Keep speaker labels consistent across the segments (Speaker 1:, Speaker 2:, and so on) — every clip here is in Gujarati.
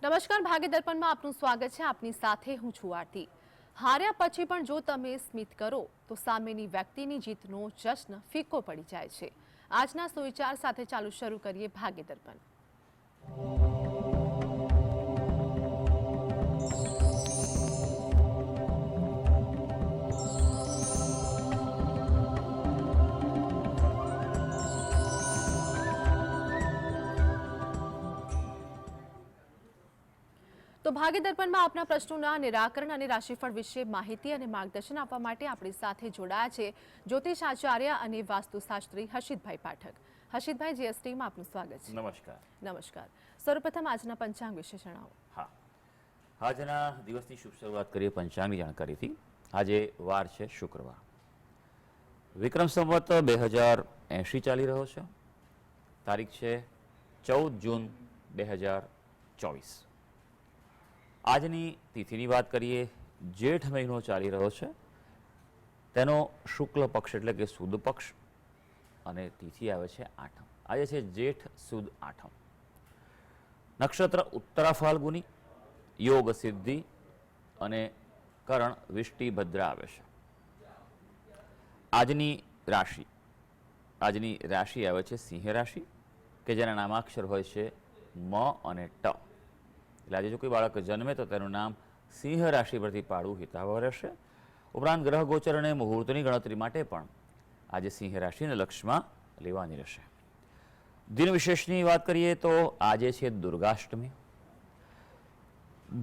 Speaker 1: નમસ્કાર, ભાગ્ય દર્પણમાં આપનું સ્વાગત છે. આપની સાથે હું છું આરતી. હાર્યા પછી પણ જો તમે સ્મિત કરો તો સામેની વ્યક્તિની જીતનો જશ્ન ફીકો પડી જાય છે. આજના સુવિચાર સાથે ચાલુ શરૂ કરીએ ભાગ્ય દર્પણ. તો ભાગ્ય દર્પણમાં આપના પ્રશ્નોના નિરાકરણ અને રાશિફળ વિશે માહિતી અને માર્ગદર્શન આપવા માટે આપણી સાથે જોડાયા છે જ્યોતિષ આચાર્ય અને વાસ્તુશાસ્ત્રી હર્ષિતભાઈ પાઠક. હર્ષિતભાઈ, જીએસટીમાં આપનું સ્વાગત છે.
Speaker 2: નમસ્કાર.
Speaker 1: નમસ્કાર. સર્વપ્રથમ આજના પંચાંગ વિશે જણાવો.
Speaker 2: હા, આજના દિવસની શુભ શરૂઆત કરીએ પંચાંગની જાણકારીથી. આજે વાર છે શુક્રવાર. વિક્રમ સંવત 2080 ચાલી રહ્યો છે. તારીખ છે 14 જૂન 2024. આજની તિથિની વાત કરીએ. જેઠ મહિનો ચાલી રહ્યો છે, તેનો શુક્લ પક્ષ એટલે કે સુદ પક્ષ, અને તિથિ આવે છે આઠમ. આજે છે જેઠ સુદ આઠમ. નક્ષત્ર ઉત્તરા ફાલ્ગુની, યોગ સિદ્ધિ અને કરણ વિષ્ટિ ભદ્રા આવે છે. આજની રાશિ આવે છે સિંહ રાશિ, કે જેના નામાક્ષર હોય છે મ અને ટ. એટલે આજે જો કોઈ બાળક જન્મે તો તેનું નામ સિંહ રાશિ પરથી પાડવું હિતાવહ રહેશે. ઉપરાંત ગ્રહ ગોચર અને મુહૂર્તની ગણતરી માટે પણ આજે સિંહ રાશિને લક્ષમાં લેવાની રહેશે. દિન વિશેષની વાત કરીએ તો આજે છે દુર્ગાષ્ટમી.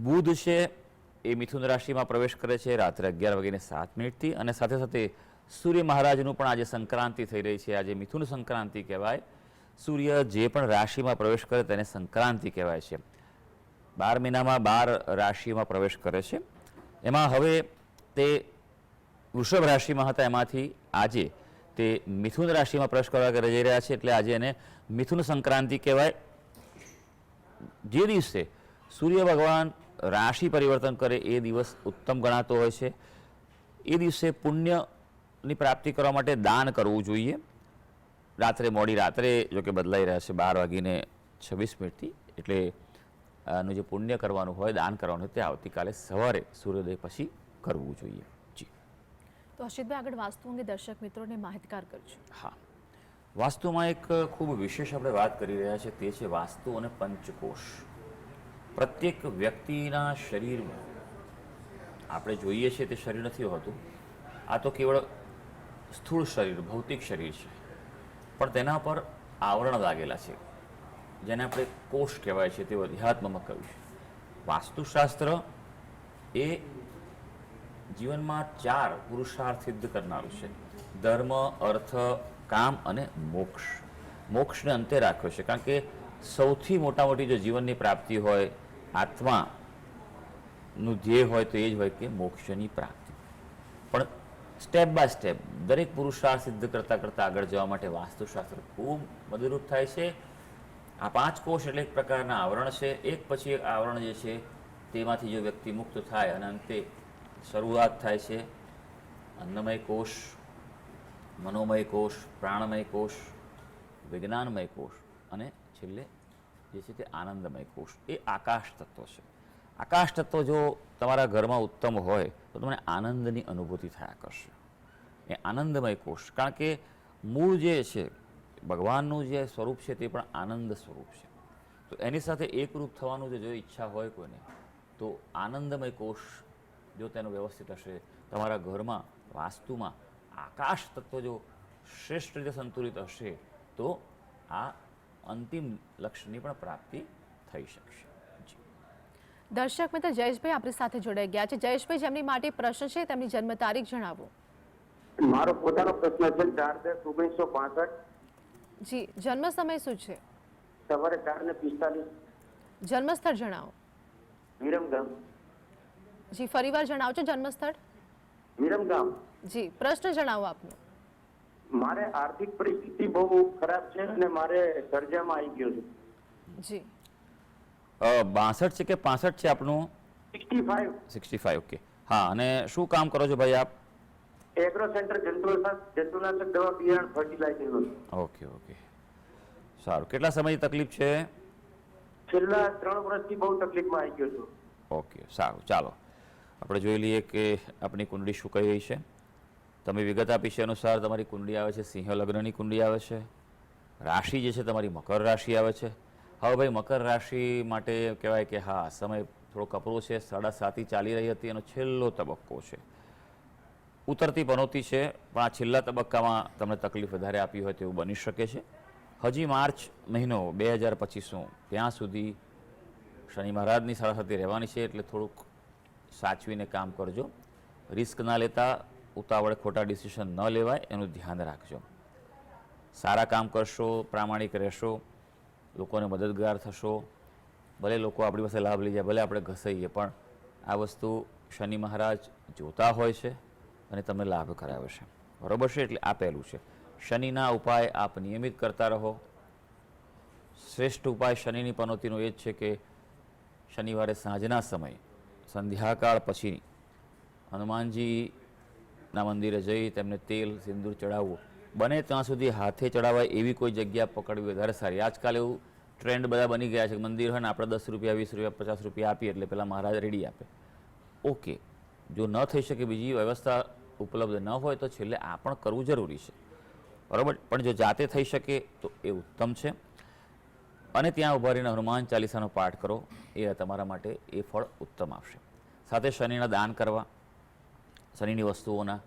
Speaker 2: બુધ છે એ મિથુન રાશિમાં પ્રવેશ કરે છે રાત્રે 11:07 અને સાથે સાથે સૂર્ય મહારાજનું પણ આજે સંક્રાંતિ થઈ રહી છે. આજે મિથુન સંક્રાંતિ કહેવાય. સૂર્ય જે પણ રાશિમાં પ્રવેશ કરે તેને સંક્રાંતિ કહેવાય છે. 12 મહિનામાં 12 રાશિમાં પ્રવેશ કરે છે. એમાં હવે તે વૃષભ રાશિમાં હતા, એમાંથી આજે તે મિથુન રાશિમાં પ્રવેશ કરવા જઈ રહ્યા છે, એટલે આજે એને મિથુન સંક્રાંતિ કહેવાય. જે દિવસે સૂર્ય ભગવાન રાશિ પરિવર્તન કરે એ દિવસ ઉત્તમ ગણાતો હોય છે. એ દિવસે પુણ્યની પ્રાપ્તિ કરવા માટે દાન કરવું જોઈએ. મોડી રાત્રે જોકે બદલાઈ રહ્યા છે 12:26, એટલે આનું જે પુણ્ય કરવાનું હોય, દાન કરવાનું હોય, તે આવતીકાલે સવારે સૂર્યોદય પછી કરવું જોઈએ. જી.
Speaker 1: તો હર્ષિતભાઈ, આગળ વાસ્તુ અંગે દર્શક મિત્રોને માહિતગાર કરજો.
Speaker 2: હા, વાસ્તુમાં એક ખૂબ વિશેષ આપણે વાત કરી રહ્યા છીએ, તે છે વાસ્તુ અને પંચકોશ. પ્રત્યેક વ્યક્તિના શરીરમાં આપણે જોઈએ છીએ તે શરીર નથી હોતું. આ તો કેવળ સ્થૂળ શરીર, ભૌતિક શરીર છે, પણ તેના પર આવરણ લાગેલા છે, જેને આપણે કોષ કહેવાય છે. તે અધ્યાત્મમાં કહ્યું છે. વાસ્તુશાસ્ત્ર એ જીવનમાં 4 પુરુષાર્થ સિદ્ધ કરનારું છે: ધર્મ, અર્થ, કામ અને મોક્ષ. મોક્ષને અંતે રાખ્યો છે, કારણ કે સૌથી મોટી જો જીવનની પ્રાપ્તિ હોય, આત્માનું ધ્યેય હોય, તો એ જ હોય કે મોક્ષની પ્રાપ્તિ. પણ સ્ટેપ બાય સ્ટેપ દરેક પુરુષાર્થ સિદ્ધ કરતાં આગળ જવા માટે વાસ્તુશાસ્ત્ર ખૂબ મદદરૂપ થાય છે. આ 5 કોષ એટલે એક પ્રકારના આવરણ છે. એક પછી એક આવરણ જે છે તેમાંથી જો વ્યક્તિ મુક્ત થાય અને અંતે શરૂઆત થાય છે અન્નમય કોષ, મનોમય કોષ, પ્રાણમય કોષ, વિજ્ઞાનમય કોષ અને છેલ્લે જે છે તે આનંદમય કોષ. એ આકાશ તત્વ છે. આકાશ તત્વ જો તમારા ઘરમાં ઉત્તમ હોય તો તમને આનંદની અનુભૂતિ થયા કરશે. એ આનંદમય કોષ, કારણ કે મૂળ જે છે ભગવાનનું જે સ્વરૂપ છે તે પણ આનંદ સ્વરૂપ છે. તો એની સાથે એકરૂપ થવાનું જો ઈચ્છા હોય કોઈને, તો આનંદમય કોષ જો તેનો વ્યવસ્થિત હશે, તમારા ઘરમાં વાસ્તુમાં આકાશ તત્વ જો શ્રેષ્ઠ રીતે સંતુલિત હશે, તો આ અંતિમ લક્ષ્યની પણ પ્રાપ્તિ થઈ શકશે.
Speaker 1: દર્શક મિત્ર જયેશભાઈ આપણી સાથે જોડાઈ ગયા છે. જયેશભાઈ, જેમની માટે પ્રશ્ન છે તેમની જન્મ તારીખ જણાવો.
Speaker 3: મારો પોતાનો પ્રશ્ન છે 4/10/1965.
Speaker 1: જી, જન્મ સમય શું છે?
Speaker 3: સવારે 4:45.
Speaker 1: જન્મસ્થળ જણાવો.
Speaker 3: વિરમગામ.
Speaker 1: જી, ફરીવાર જણાવજો જન્મસ્થળ.
Speaker 3: વિરમગામ.
Speaker 1: જી, પ્રશ્ન જણાવો આપનો.
Speaker 3: મારે આર્થિક પરિસ્થિતિ બહુ ખરાબ છે અને મારે કર્જામાં આવી ગયો છે.
Speaker 1: જી.
Speaker 2: 62 છે કે 65 છે આપનું?
Speaker 3: 65.
Speaker 2: 65, ઓકે. હા, અને શું કામ કરો છો ભાઈ આપ?
Speaker 3: એગ્રો સેન્ટર જંતુનાશક દવા બિયારણ ફર્ટિલાઇઝર.
Speaker 2: ઓકે. સારું. કેટલા સમયની તકલીફ છે?
Speaker 3: છેલ્લા 3 વર્ષથી બહુ તકલીફમાં આવી ગયો છું.
Speaker 2: ઓકે, સારું. ચાલો આપણે જોઈ લઈએ કે આપણી કુંડળી શું કહી રહી છે. તમે વિગત આપી છે અનુસાર તમારી કુંડળી આવે છે સિંહ લગ્નની કુંડળી આવે છે. રાશિ જે છે તમારી મકર રાશિ આવે છે. હવે ભાઈ મકર રાશિ માટે કહેવાય કે હા સમય થોડો કપરો છે, 7.5 ચાલી રહી હતી, એનો છેલ્લો તબક્કો છે. ઉતરતી પનોતી છે, પણ આ છેલ્લા તબક્કામાં તમને તકલીફ વધારે આપી હોય તેવું બની શકે છે. હજી માર્ચ મહિનો 2025 ત્યાં સુધી શનિ મહારાજની સાથે રહેવાની છે, એટલે થોડુંક સાચવીને કામ કરજો. રિસ્ક ના લેતા, ઉતાવળે ખોટા ડિસિઝન ન લેવાય એનું ધ્યાન રાખજો. સારા કામ કરશો, પ્રામાણિક રહેશો, લોકોને મદદગાર થશો. ભલે લોકો આપણી પાસે લાભ લઈ જાય, ભલે આપણે ઘસાઈએ, પણ આ વસ્તુ શનિ મહારાજ જોતા હોય છે અને તમને લાભ કરાવે છે. બરાબર છે? એટલે આ પહેલું છે. શનિના ઉપાય આપ નિયમિત કરતા રહો. શ્રેષ્ઠ ઉપાય શનિની પનોતીનો એ જ છે કે શનિવારે સાંજના સમયે સંધ્યાકાળ પછી હનુમાનજીના મંદિરે જઈ તેમને તેલ સિંદૂર ચડાવવું. બને ત્યાં સુધી હાથે ચડાવાય એવી કોઈ જગ્યા પકડવી વધારે સારી. આજકાલ એવું ટ્રેન્ડ બધા બની ગયા છે કે મંદિર હોય ને આપણે 10 રૂપિયા 20 રૂપિયા 50 રૂપિયા આપીએ એટલે પેલા મહારાજ રેડી આપે. ઓકે, જો ન થઈ શકે, બીજી વ્યવસ્થા ઉપલબ્ધ ન હોય તો છેલ્લે આ પણ કરવું જરૂરી છે. બરાબર? પણ જો જાતે થઈ શકે તો એ ઉત્તમ છે. અને ત્યાં ઉભા રહીને હનુમાન ચાલીસાનો પાઠ કરો, એ તમારા માટે એ ફળ ઉત્તમ આવશે. સાથે શનિના દાન કરવા, શનિની વસ્તુઓના,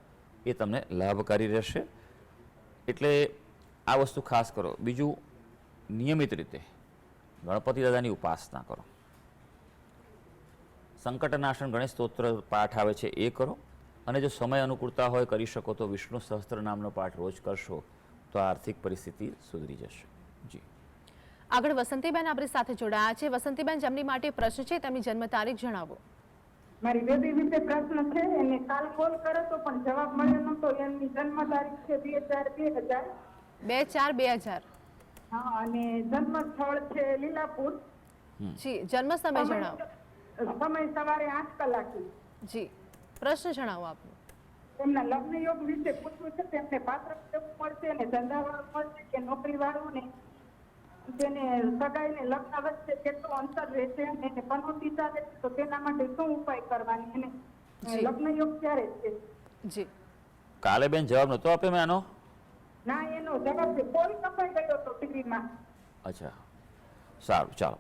Speaker 2: એ તમને લાભકારી રહેશે. એટલે આ વસ્તુ ખાસ કરો. બીજું, નિયમિત રીતે ગણપતિ દાદાની ઉપાસના કરો. સંકટનાશન ગણેશ સ્તોત્ર પાઠ આવે છે એ કરો. અને જો સમય અનુકૂળતા હોય, કરી શકો તો વિષ્ણુ સહસ્ત્ર નામનો પાઠ રોજ કરશો તો આર્થિક પરિસ્થિતિ સુધરી જશે. જી.
Speaker 1: આગળ વસંતીબેન આપણી સાથે જોડાયા છે. વસંતીબેન, જેમની માટે પ્રશ્ન છે તેમની જન્મ તારીખ જણાવો.
Speaker 4: મારી બેબી વિશે પ્રશ્ન છે, એને કાલ કોલ કર્યો તો પણ જવાબ મળ્યો નતો. એની જન્મ તારીખ છે 2/4/2000.
Speaker 1: 2/4/2000.
Speaker 4: હા, અને જન્મ સ્થળ છે લીલાપુર.
Speaker 1: જી, જન્મ સમય જણાવો.
Speaker 4: સમય સવારે 8 કલાકે.
Speaker 1: જી, પ્રશ્ન જણાવો આપનો.
Speaker 4: એમના લગ્ન યોગ વિશે પૂછવું છે. તેમને પાત્ર કેવું મળશે અને ધંધાવાળું મળશે કે નોકરીવાળું, ને તેને સગાઈને લગ્ન વચ્ચે કેટલું અંતર રહેશે અને એને પનોતી ચાલે છે તો તેના માટે શું ઉપાય કરવાની, અને
Speaker 1: જી.
Speaker 4: લગ્ન યોગ ક્યારે છે?
Speaker 1: જી,
Speaker 2: કાલે બેન જવાબ નહોતો આપ્યો મેં આનો?
Speaker 4: ના, એનો જવાબ છે. કોલ કપાઈ ગયો હતો ટીવીમાં.
Speaker 2: અચ્છા, સારું. ચાલો,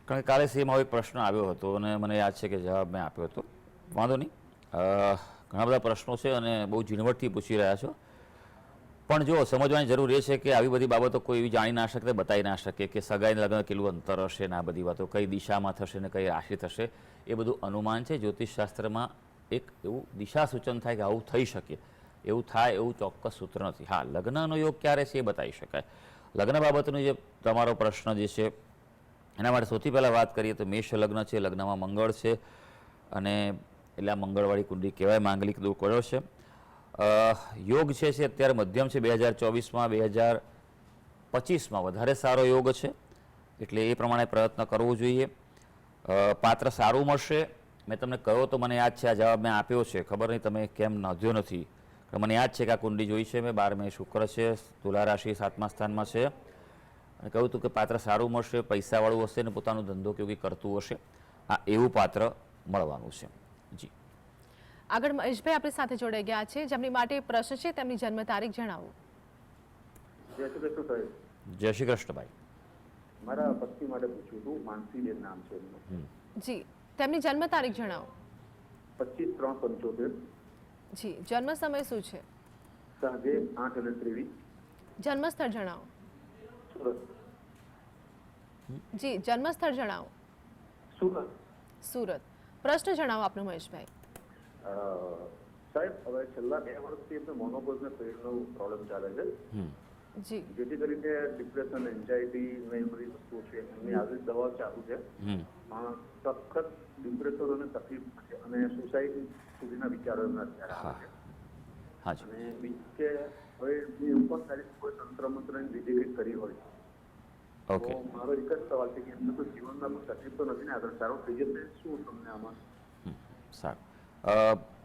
Speaker 2: કારણ કે કાલે સેમ આવો એક પ્રશ્ન આવ્યો હતો અને મને યાદ છે કે જવાબ મેં આપ્યો હતો. વાંધો નહીં. ઘણા બધા પ્રશ્નો છે અને બહુ ઝીણવટથી પૂછી રહ્યા છો. પણ જો સમજવાની જરૂર એ છે કે આવી બધી બાબતો કોઈ એવી જાણી ના શકે, બતાવી ના શકે કે સગાઈને લગ્ન કેટલું અંતર હશે ને આ બધી વાતો, કઈ દિશામાં થશે ને કઈ રાશિ થશે, એ બધું અનુમાન છે. જ્યોતિષશાસ્ત્રમાં એક એવું દિશા સૂચન થાય કે આવું થઈ શકે, એવું થાય એવું ચોક્કસ સૂત્ર નથી. હા, લગ્નનો યોગ ક્યારે છે એ બતાવી શકાય. લગ્ન બાબતનો જે તમારો પ્રશ્ન જે છે એના માટે સૌથી પહેલાં વાત કરીએ તો મેષ લગ્ન છે, લગ્નમાં મંગળ છે અને એટલે આ મંગળવાળી કુંડળી કહેવાય, માંગલિક દુઃખ કર્યો છે. યોગ છે અત્યારે મધ્યમ છે. 2024માં 2025માં વધારે સારો યોગ છે, એટલે એ પ્રમાણે પ્રયત્ન કરવો જોઈએ. પાત્ર સારું મળશે. મેં તમને કહ્યો તો મને યાદ છે, આ જવાબ મેં આપ્યો છે, ખબર નહીં તમે કેમ નોંધ્યો નથી. મને યાદ છે કે આ કુંડળી જોઈ છે મેં. 12 શુક્ર છે, તુલા રાશિ 7મા સ્થાનમાં છે, અને કહ્યું હતું કે પાત્ર સારું મળશે, પૈસાવાળું હશે ને પોતાનો ધંધો કેવું કરતું હશે. આ એવું પાત્ર મળવાનું છે. જી.
Speaker 1: આગળ મહેશભાઈ આપણી સાથે જોડાઈ ગયા છે, જેમની માટે પ્રશ્ન છે તેમની જન્મ તારીખ જણાવો.
Speaker 3: જય શ્રી કૃષ્ણ સાહેબ.
Speaker 2: જય શ્રી કૃષ્ણભાઈ.
Speaker 3: મારા પત્ની માટે પૂછ્યું હતું. માનસીબેન નામ છે એમનું.
Speaker 1: જી, તેમની જન્મ તારીખ જણાવો.
Speaker 3: 25/3/75.
Speaker 1: જી, જન્મ સમય શું છે?
Speaker 3: સાંજે 8:23.
Speaker 1: જન્મ સ્થળ જણાવો.
Speaker 3: સુરત.
Speaker 1: જી, જન્મ સ્થળ જણાવો.
Speaker 3: સુરત.
Speaker 1: સુરત. પ્રશ્ન જણાવો આપનો મહેશભાઈ.
Speaker 3: સાહેબ, હવે છેલ્લા 2 વર્ષથી એમને મોનોપોઝ ને પેટનો પ્રોબ્લેમ ચાલે છે,
Speaker 1: જી,
Speaker 3: જેથી કરીને ડિપ્રેશન, એન્ઝાયટી ને એ બધી વસ્તુઓ છે. એમની આવી દવા ચાલુ છે, સખત ડિપ્રેશન અને તકલીફ છે અને સુસાઇડ સુધીના વિચારો એમના અત્યારે આવે છે.
Speaker 2: હાજી.
Speaker 3: અને બીજું કે હવે એવું પણ થાય છે કોઈ તંત્ર મંત્રની વિધિ કંઈક કરી હોય
Speaker 2: ઓકે.
Speaker 3: તો મારો એક જ સવાલ છે કે એમને કોઈ જીવનમાં કોઈ તકલીફ તો નથી ને આગળ સારો થઈ જશે? શું તમને આમાં?
Speaker 2: સારું.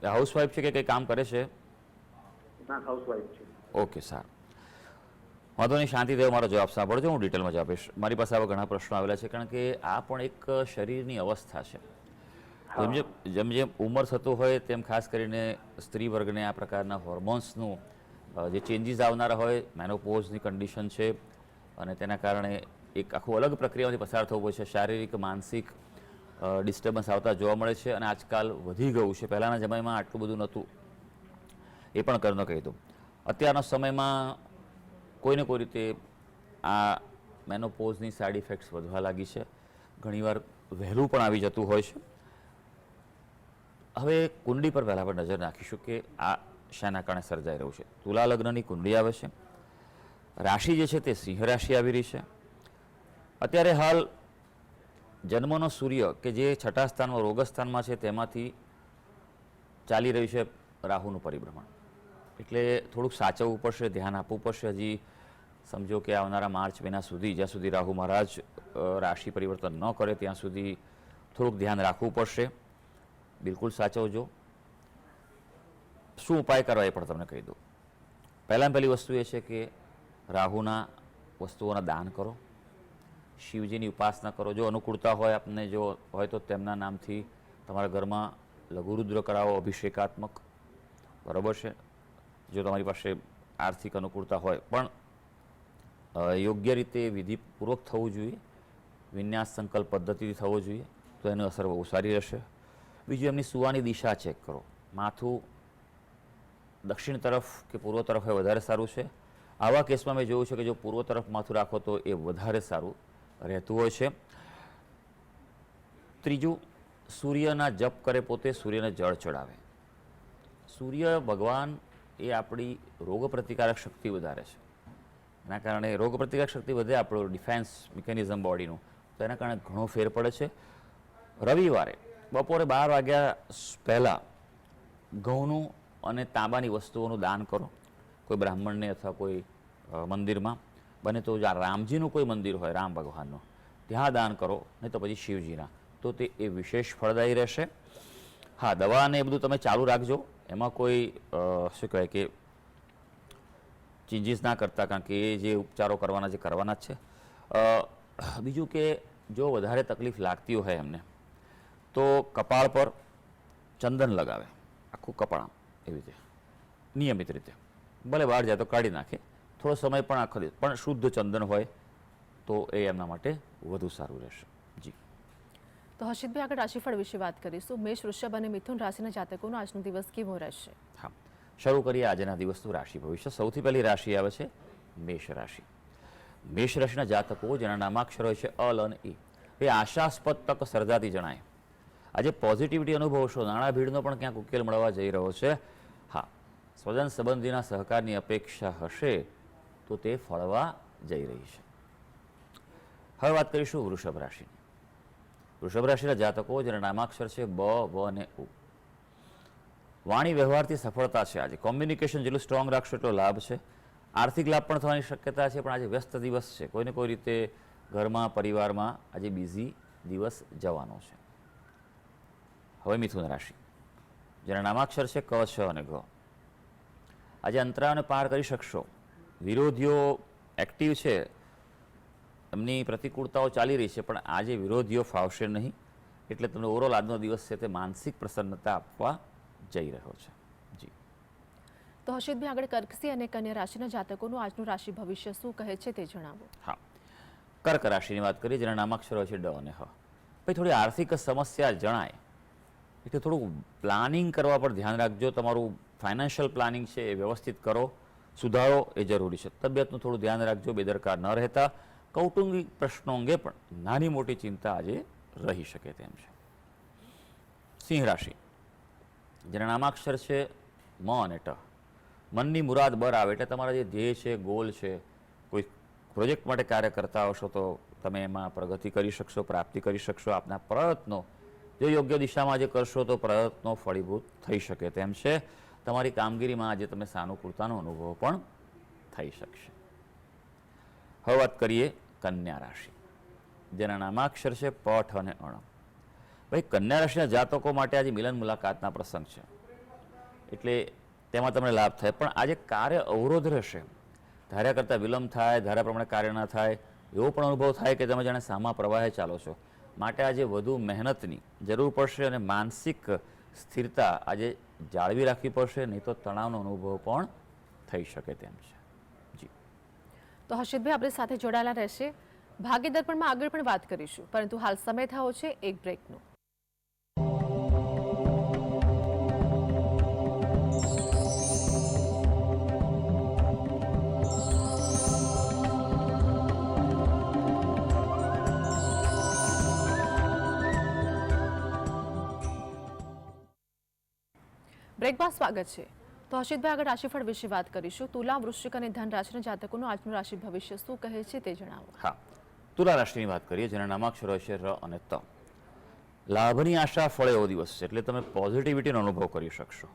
Speaker 2: હાઉસવાઈફ છે કે કંઈ કામ કરે છે?
Speaker 3: ના, હાઉસવાઈફ છે.
Speaker 2: ઓકે, સારું. વાંધો નહીં, શાંતિદેવ મારો જવાબ સાંભળજો, હું ડિટેલમાં જવાબ આપીશ. મારી પાસે આવા ઘણા પ્રશ્નો આવેલા છે, કારણ કે આ પણ એક શરીરની અવસ્થા છે. જેમ જેમ ઉંમર થતું હોય તેમ ખાસ કરીને સ્ત્રી વર્ગને આ પ્રકારના હોર્મોન્સનું જે ચેન્જીસ આવનારા હોય, મેનોપોઝની કન્ડિશન છે, અને તેના કારણે એક આખું અલગ પ્રક્રિયામાંથી પસાર થવું હોય છે. શારીરિક માનસિક ડિસ્ટર્બન્સ આવતા જોવા મળે છે, અને આજકાલ વધી ગયું છે. પહેલાંના જમાનામાં આટલું બધું નહોતું, એ પણ કરીને કહી દઉં. અત્યારના સમયમાં કોઈને કોઈ રીતે આ મેનોપોઝની સાઇડ ઇફેક્ટ્સ વધવા લાગી છે. ઘણીવાર વહેલું પણ આવી જતું હોય છે. હવે કુંડળી પર પહેલાં આપણે નજર નાખીશું કે આ શાના કારણે સર્જાઈ રહ્યું છે. તુલા લગ્નની કુંડળી આવે છે, રાશિ જે છે તે સિંહ રાશિ આવી રહી છે. અત્યારે હાલ જન્મનો સૂર્ય કે જે છઠ્ઠા સ્થાનમાં રોગસ્થાનમાં છે તેમાંથી ચાલી રહ્યું છે રાહુનું પરિભ્રમણ. એટલે થોડુંક સાચવવું પડશે, ધ્યાન આપવું પડશે. હજી સમજો કે આવનારા માર્ચ મહિના સુધી, જ્યાં સુધી રાહુ મહારાજ રાશિ પરિવર્તન ન કરે ત્યાં સુધી થોડુંક ધ્યાન રાખવું પડશે. બિલકુલ સાચવજો. શું ઉપાય કરવા એ પણ તમને કહી દઉં. પહેલી વસ્તુ એ છે કે રાહુના વસ્તુઓના દાન કરો, શિવજીની ઉપાસના કરો. જો અનુકૂળતા હોય આપને, જો હોય તો તેમના નામથી તમારા ઘરમાં લઘુરુદ્ર કરાવો, અભિષેકાત્મક, બરાબર છે. જો તમારી પાસે આર્થિક અનુકૂળતા હોય, પણ યોગ્ય રીતે વિધિપૂર્વક થવું જોઈએ, વિન્યાસ સંકલ્પ પદ્ધતિથી થવો જોઈએ, તો એની અસર બહુ સારી રહેશે. બીજું, એમની સુવાની દિશા ચેક કરો. માથું દક્ષિણ તરફ કે પૂર્વ તરફ હોય વધારે સારું છે. આવા કેસમાં મેં જોયું છે કે જો પૂર્વ તરફ માથું રાખો તો એ વધારે સારું રહેતું હોય છે. ત્રીજું, સૂર્યના જપ કરે પોતે, સૂર્યને જળ ચડાવે. સૂર્ય ભગવાન એ આપણી રોગપ્રતિકારક શક્તિ વધારે છે. એના કારણે રોગપ્રતિકારક શક્તિ વધે, આપણું ડિફેન્સ મિકેનિઝમ બોડીનું, તો એના કારણે ઘણો ફેર પડે છે. રવિવારે બપોરે 12 વાગ્યા પહેલાં ઘઉંનું અને તાંબાની વસ્તુઓનું દાન કરો, કોઈ બ્રાહ્મણને અથવા કોઈ મંદિરમાં. બને તો રામજીનું કોઈ મંદિર હોય, રામ ભગવાનનું, ત્યાં દાન કરો, નહીં તો પછી શિવજીના, તો તે એ વિશેષ ફળદાયી રહેશે. હા, દવા ને એ બધું તમે ચાલુ રાખજો, એમાં કોઈ શું કહેવાય કે ચેન્જીસ ના કરતા, કારણ કે એ જે ઉપચારો કરવાના છે કરવાના જ છે. બીજું કે જો વધારે તકલીફ લાગતી હોય એમને, તો કપાળ પર ચંદન લગાવે, આખું કપાળ એવી રીતે નિયમિત રીતે. ભલે બહાર જાય તો કાઢી નાખે, થોડો સમય પણ આખો દિવસ, પણ શુદ્ધ ચંદન હોય તો એ એમના માટે વધુ સારું રહેશે. જી,
Speaker 1: તો હર્ષિતભાઈ, આગળ રાશિફળ વિશે વાત કરીશું. મેષ, વૃષભ અને મિથુન રાશિના જાતકોનો આજનો દિવસ કેવો રહેશે?
Speaker 2: હા, શરૂ કરીએ આજના દિવસનું રાશિ ભવિષ્ય. સૌથી પહેલી રાશિ આવે છે મેષ રાશિ. મેષ રાશિના જાતકો જેના નામાક્ષર હોય છે અલ અને ઈ, એ આશાસ્પદ તક સર્જાતી જણાય. આજે પોઝિટિવિટી અનુભવશો, નાણાં ભીડનો પણ ક્યાંક ઉકેલ મળવા જઈ રહ્યો છે. હા, સ્વજન સંબંધીના સહકારની અપેક્ષા હશે તો તે ફળવા જઈ રહી છે. હવે વાત કરીશું વૃષભ રાશિની. વૃષભ રાશિના જાતકો જેના નામાક્ષર છે બ, વ અને ઉ. વાણી વ્યવહારથી સફળતા છે. આજે કોમ્યુનિકેશન જેટલું સ્ટ્રોંગ રાખશો એટલો લાભ છે. આર્થિક લાભ પણ થવાની શક્યતા છે, પણ આજે વ્યસ્ત દિવસ છે. કોઈને કોઈ રીતે ઘરમાં, પરિવારમાં આજે બિઝી દિવસ જવાનો છે. હવે મિથુન રાશિ જેના નામાક્ષર છે ક, છ અને ઘ. આજે અંતરાળને પાર કરી શકશો. વિરોધીઓ એક્ટિવ છે, એમની પ્રતિકૂળતાઓ ચાલી રહી છે, પણ આજે વિરોધીઓ ફાવશે નહીં. એટલે તમને ઓવરઓલ આજનો દિવસ છે તે માનસિક પ્રસન્નતા આપવા જઈ રહ્યો છે. જી,
Speaker 1: તો હર્ષિતભાઈ, આગળ કર્કસિંહ અને કન્યા રાશિના જાતકોનું આજનું રાશિ ભવિષ્ય શું કહે છે તે જણાવો.
Speaker 2: હા, કર્ક રાશિની વાત કરીએ જેના નામાક્ષર હોય છે ડ અને હ. ભાઈ, થોડી આર્થિક સમસ્યા જણાય, એટલે થોડું પ્લાનિંગ કરવા પર ધ્યાન રાખજો. તમારું ફાઇનાન્શિયલ પ્લાનિંગ છે એ વ્યવસ્થિત કરો, સુધારો એ જરૂરી છે. તબિયતનું થોડું ધ્યાન રાખજો, બેદરકાર ન રહેતા. કૌટુંબિક પ્રશ્નો અંગે પણ નાની મોટી ચિંતા આજે રહી શકે તેમ છે. સિંહ રાશિ જેના નામાક્ષર છે મ અને ટ. મનની મુરાદ બર આવે, એટલે તમારા જે ધ્યેય છે, ગોલ છે, કોઈ પ્રોજેક્ટ માટે કાર્ય કરતા હશો તો તમે એમાં પ્રગતિ કરી શકશો, પ્રાપ્તિ કરી શકશો. આપના પ્રયત્નો જો યોગ્ય દિશામાં જે કરશો તો પ્રયત્નો ફળીભૂત થઈ શકે તેમ છે. તમારી કામગીરીમાં આજે તમે સાનુકૂળતાનો અનુભવ પણ થઈ શકશે. હવે વાત કરીએ કન્યા રાશિ જેના નામાક્ષર છે પ, ઠ અને અણ. ભાઈ, કન્યા રાશિના જાતકો માટે આજે મિલન મુલાકાતના પ્રસંગ છે, એટલે તેમાં તમને લાભ થાય. પણ આજે કાર્ય અવરોધ રહેશે. ધાર્યા કરતાં વિલંબ થાય, ધાર્યા પ્રમાણે કાર્ય ન થાય એવો પણ અનુભવ થાય કે તમે જાણે સામા પ્રવાહે ચાલો છો. માટે આજે વધુ મહેનતની જરૂર પડશે અને માનસિક સ્થિરતા આજે જાળવી રાખવી પડશે, નહીં તો તણાવનો અનુભવ પણ થઈ શકે તેમ છે. જી,
Speaker 1: તો હર્ષિતભાઈ આપણી સાથે જોડાયેલા રહેશે. ભાગ્ય દર્પણમાં આગળ પણ વાત કરીશું, પરંતુ હાલ સમય થયો છે એક બ્રેકનો. બ્રેકમાં સ્વાગત છે. તો હર્ષિતભાઈ આગળ રાશિફળ વિશે વાત કરીશું. તુલા, વૃશ્ચિક અને ધન રાશિના જાતકોનું આજનું રાશિ ભવિષ્ય શું કહે છે તે જણાવો.
Speaker 2: હા, તુલા રાશિની વાત કરીએ, જેના નામાક્ષરો છે ર અને ત. લાભની આશા ફળે એવો દિવસ છે, એટલે તમે પોઝિટિવિટીનો અનુભવ કરી શકશો.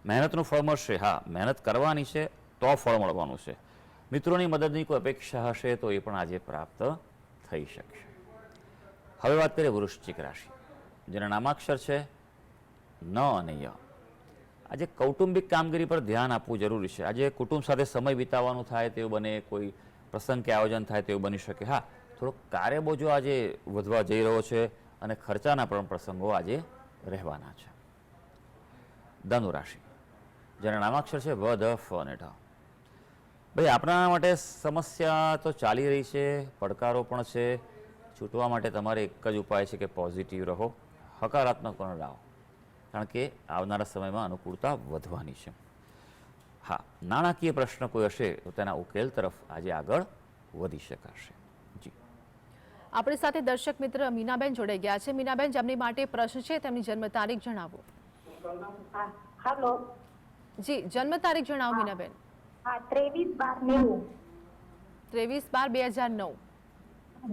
Speaker 2: મહેનતનું ફળ મળશે. હા, મહેનત કરવાની છે તો ફળ મળવાનું છે. મિત્રોની મદદની કોઈ અપેક્ષા હશે તો એ પણ આજે પ્રાપ્ત થઈ શકશે. હવે વાત કરીએ વૃશ્ચિક રાશિ, જેના નામાક્ષર છે ન અને ય. આજે કૌટુંબિક કામગીરી પર ધ્યાન આપવું જરૂરી છે. આજે કુટુંબ સાથે સમય વિતાવવાનું થાય તેવું બને, કોઈ પ્રસંગ કે આયોજન થાય તેવું બની શકે. હા, થોડોક કાર્યબોજો આજે વધવા જઈ રહ્યો છે અને ખર્ચાના પણ પ્રસંગો આજે રહેવાના છે. ધનુ રાશિ, જેના નામાક્ષર છે વ, ધ, ફ અને ઢ. ભાઈ, આપણા માટે સમસ્યા તો ચાલી રહી છે, પડકારો પણ છે. છૂટવા માટે તમારે એક જ ઉપાય છે કે પોઝિટિવ રહો, હકારાત્મક પણ રહો, કારણ કે આવનારા સમયમાં અનુકૂળતા વધવાની છે. હા, નાણાકીય પ્રશ્ન કોઈ હશે તો તેના ઉકેલ તરફ આજે આગળ વધી શકાશે. જી,
Speaker 1: આપણી સાથે દર્શક મિત્ર મીનાબેન જોડાઈ ગયા છે. મીનાબેન, જેમની માટે પ્રશ્ન છે તેમની જન્મ તારીખ જણાવો.
Speaker 4: હાલો.
Speaker 1: જી, જન્મ તારીખ જણાવો મીનાબેન.
Speaker 4: હા, 23/12/90.
Speaker 1: 23/12/2009.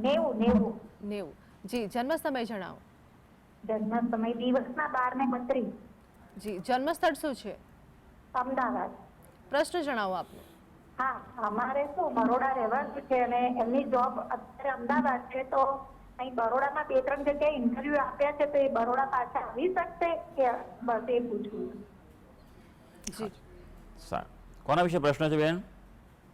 Speaker 4: 90.
Speaker 1: 90. જી, જન્મ સમય જણાવો.
Speaker 4: જન્મ સમય દિવસના 12:32.
Speaker 1: જી, જન્મ સ્થળ શું છે?
Speaker 4: અમદાવાદ.
Speaker 1: પ્રશ્ન જણાવો આપનો.
Speaker 4: હા, અમારે શું બરોડા રહેવાનું છે અને એમની જોબ અત્યારે અમદાવાદ છે, તો અહીં બરોડામાં 2-3 જગ્યાએ ઇન્ટરવ્યુ આપ્યા છે, તો એ બરોડા પાછા આવી શકશે કે બસ એ પૂછવું.
Speaker 1: જી,
Speaker 2: સારું. કોના વિશે પ્રશ્ન છે બેન?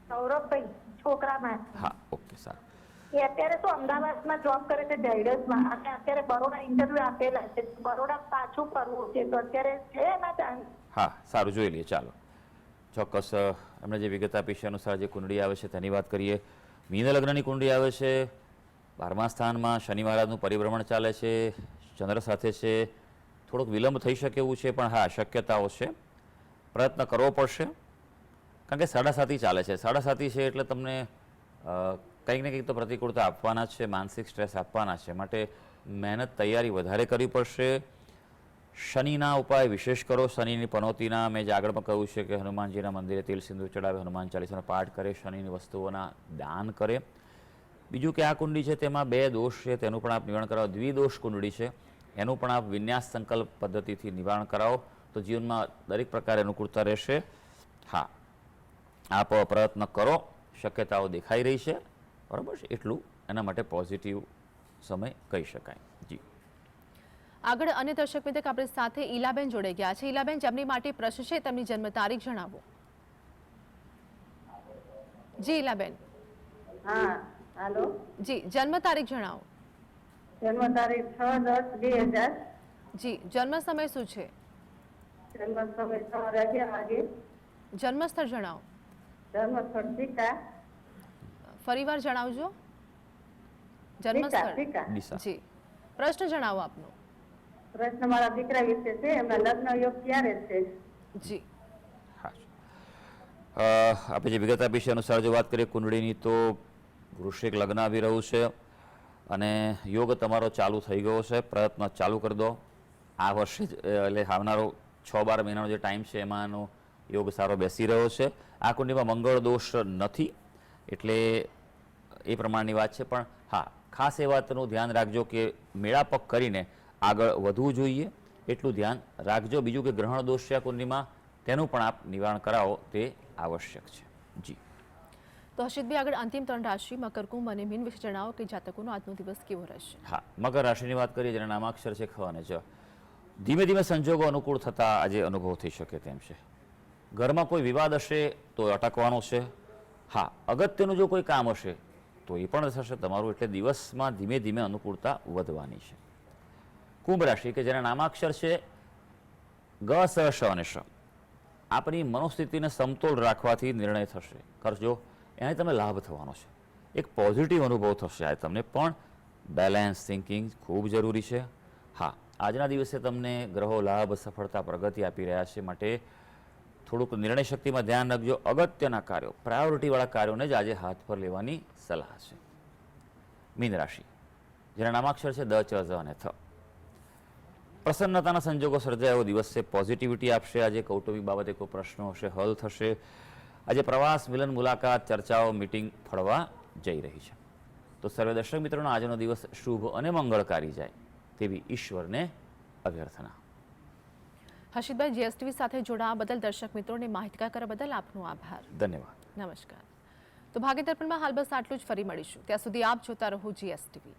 Speaker 4: સૌરભભાઈ, છોકરામાં.
Speaker 2: હા, ઓકે, સારું.
Speaker 4: એ અત્યારે તો અમદાવાદમાં જોબ કરે છે ઝાયડસમાં, અને અત્યારે બરોડા ઇન્ટરવ્યુ આપેલા છે, બરોડા પાછું કરવું છે, તો અત્યારે છે એના ચાન્સ?
Speaker 2: હા, સારું, જોઈ લઈએ. ચાલો, ચોક્કસ એમણે જે વિગત આપી છે અનુસાર જે કુંડળી આવે છે તેની વાત કરીએ. મીન લગ્નની કુંડળી આવે છે. 12મા સ્થાનમાં શનિ મહારાજનું પરિભ્રમણ ચાલે છે, ચંદ્ર સાથે છે. થોડોક વિલંબ થઈ શકે એવું છે, પણ હા, શક્યતાઓ છે. પ્રયત્ન કરવો પડશે, કારણ કે 7.5 ચાલે છે. 7.5 છે એટલે તમને કંઈક ને કંઈક તો પ્રતિકૂળતા આપવાના છે, માનસિક સ્ટ્રેસ આપવાના છે. માટે મહેનત, તૈયારી વધારે કરવી પડશે. શનિના ઉપાય વિશેષ કરો. શનિની પનોતીના મેં જે આગળ પણ કહ્યું છે કે હનુમાનજીના મંદિરે તેલ સિંદૂર ચડાવે, હનુમાન ચાલીસાનો પાઠ કરે, શનિની વસ્તુઓના દાન કરે. બીજું કે આ કુંડળી છે તેમાં 2 દોષ છે, તેનું પણ આપ નિવારણ કરાવો. દ્વિદોષ કુંડળી છે, એનું પણ આપ વિન્યાસ સંકલ્પ પદ્ધતિથી નિવારણ કરાવો, તો જીવનમાં દરેક પ્રકારે અનુકૂળતા રહેશે. હા, આપ પ્રયત્ન કરો, શક્યતાઓ દેખાઈ રહી છે, બરાબર છે. એટલું એના માટે પોઝિટિવ સમય કહી શકાય. જી,
Speaker 1: આગળ અન્ય દર્શક મિત્ર આપણી સાથે ઈલાબેન જોડાઈ ગયા છે. ઈલાબેન, જેમની માટે પ્રશ્ન છે તેમની જન્મ તારીખ જણાવો. જી ઈલાબેન.
Speaker 4: હા, હાલો.
Speaker 1: જી, જન્મ તારીખ જણાવો.
Speaker 4: જન્મ તારીખ 6/10/2000.
Speaker 1: જી, જન્મ સમય શું છે?
Speaker 4: જન્મ સમય સવારે 11 વાગે.
Speaker 1: જન્મ સ્થળ જણાવો.
Speaker 4: જન્મ સ્થળ ટીકા.
Speaker 1: ફરીવાર જણાવજો. જન્મ સ્થળ.
Speaker 2: દિશા.
Speaker 1: જી, પ્રશ્ન જણાવો આપનો.
Speaker 4: પ્રશ્ન મારા દીકરા વિશે છે, એમના લગ્ન યોગ ક્યારે છે?
Speaker 1: જી,
Speaker 2: હા, આપણે જે વિગત આપી છે અનુસાર જો વાત કરીએ કુંડળીની, તો વૃશ્ચિક લગ્ન આવી રહ્યું છે અને યોગ તમારો ચાલુ થઈ ગયો છે. પ્રયત્ન ચાલુ કરી દો. આ વર્ષે જ એટલે આવનારો 6-12 મહિનાનો જે ટાઈમ છે એમાંનો યોગ સારો બેસી રહ્યો છે. આ કુંડળીમાં મંગળ દોષ નથી, એટલે એ પ્રમાણની વાત છે. પણ હા, ખાસ એ વાતનું ધ્યાન રાખજો કે મેળાપક કરીને આગળ વધવું જોઈએ, એટલું ધ્યાન રાખજો. બીજું કે ગ્રહણ દોષ છે આ કુંડળીમાં, તેનું પણ આપ નિવારણ કરાવો તે આવશ્યક છે. જી,
Speaker 1: તો હર્ષિતભાઈ આગળ અંતિમ 3 રાશિ મકર, કુંભ અને મીન વિશે જણાવો કે જાતકોનો આજનો દિવસ કેવો રહેશે.
Speaker 2: હા, મકર રાશિની વાત કરીએ, જેના નામાક્ષર છે ખ અને જ. ધીમે ધીમે સંજોગો અનુકૂળ થતા આજે અનુભવ થઈ શકે તેમ છે. ઘરમાં કોઈ વિવાદ હશે તો અટકવાનો છે. હા, અગત્યનું જો કોઈ કામ હશે તો એ પણ થશે તમારું, એટલે દિવસમાં ધીમે ધીમે અનુકૂળતા વધવાની છે. કુંભ રાશિ કે જેના નામાક્ષર છે ગ, સ, શ અને શ. આપની મનોસ્થિતિને સમતોલ રાખવાથી નિર્ણય થશે કરજો, એને તમે લાભ થવાનો છે. એક પોઝિટિવ અનુભવ થશે આ તમને, પણ બેલેન્સ થિંકિંગ ખૂબ જરૂરી છે. હા, આજના દિવસે તમને ગ્રહો લાભ, સફળતા, પ્રગતિ આપી રહ્યા છે, માટે થોડુંક નિર્ણય શક્તિમાં ધ્યાન રાખજો. અગત્યના કાર્યો, પ્રાયોરિટીવાળા કાર્યોને જ આજે હાથ પર લેવાની સલાહ છે. મીન રાશિ જેના નામાક્ષર છે દ, ચ, ઝ અને થ. પ્રસન્નતાના સંજોગો સર્જાય એવો દિવસ છે. પોઝિટિવિટી આપશે. આજે કૌટુંબિક બાબતે કોઈ પ્રશ્નો હશે હલ થશે. આજે પ્રવાસ, મિલન, મુલાકાત, ચર્ચાઓ, મીટિંગ ફળવા જઈ રહી છે. તો સર્વે દર્શક મિત્રોનો આજનો દિવસ શુભ અને મંગળકારી જાય તેવી ઈશ્વરને અભ્યર્થના.
Speaker 1: હર્ષિતભાઈ, જીએસટીવી સાથે જોડાવા બદલ દર્શક મિત્રોને માહિતગાર કરવા બદલ આપનો આભાર.
Speaker 2: ધન્યવાદ.
Speaker 1: નમસ્કાર. તો ભાગ્ય દર્પણમાં હાલ બસ આટલું જ. ફરી મળીશું. ત્યાં સુધી આપ જોતા રહો જીએસટીવી.